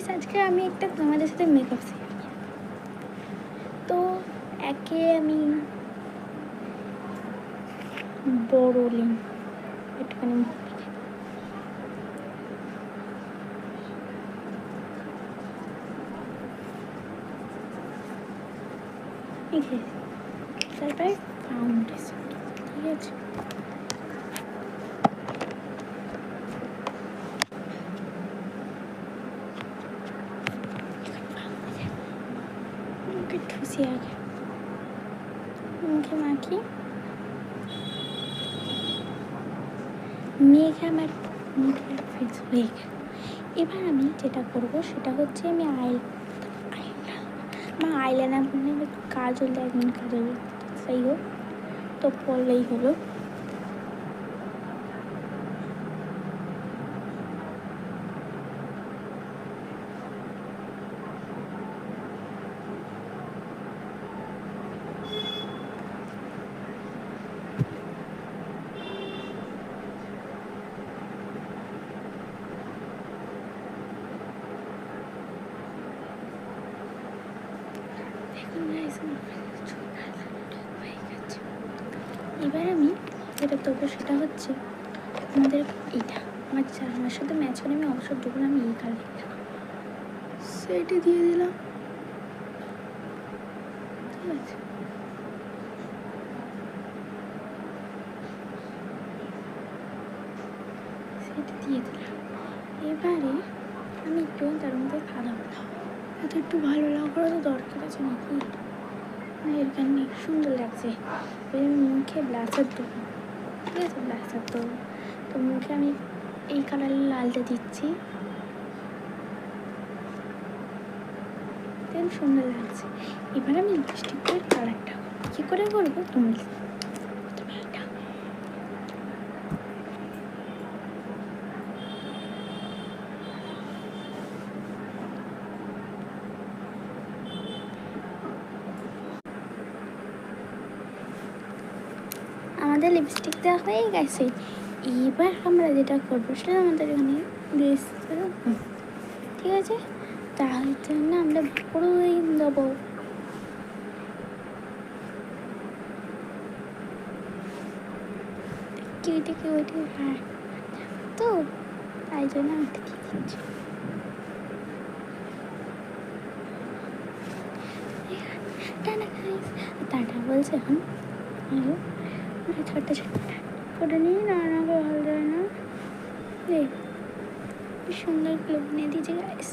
Guys, আজকে আমি একটা তোমাদের সাথে মেকআপ শিখি। তো একে আমি বড় লিম একটুখানি লিখে, তারপরে ফাউন্ডেশন, ঠিক আছে। মুখে ঠুসি আগে, মুখে মাখি, মেখে আমার মুখের ফেস হয়ে গেল। এবার আমি যেটা করবো সেটা হচ্ছে আমি আইলাইনার মানে কাজল দেয়, কাজল যাই হোক, তো পড়লেই হলো। এবার আমি যেটা করবো সেটা হচ্ছে আমাদের এইটা আমার সাথে ম্যাচ করে আমি অবসর দেবো, আমি এই কালারটা সেটা দিয়ে দিলাম, ঠিক আছে। সেটা দিয়ে দিলাম। এবারে আমি একটু তার মধ্যে সাদা এত একটু ভালো লাগারও তো দরকার আছে নাকি, এখানে সুন্দর লাগছে। এবার আমি মুখে ব্লাসার দেবো, ঠিক আছে, ব্লাসার দেবো। তো মুখে আমি এই কালারের লালটা দিচ্ছি, দেন সুন্দর লাগছে। এবার আমি লিপস্টিকের কালারটা কী করে করবো তুমি আমাদের লিপস্টিক দেওয়া হয়ে গেছে। এবার আমরা যেটা করবো সেটা আমাদের এখানে ঠিক আছে, তার জন্য আমরা বড় দেবো। ওইটা হ্যাঁ, তো তাই জন্য আমি দিয়ে দিচ্ছি। টাটা বলছে এখন ছোট্ট ছোট্ট ফটো নিয়ে নানাকে ভালো যায় না, সুন্দর করে বানিয়ে দিয়েছে গাইস।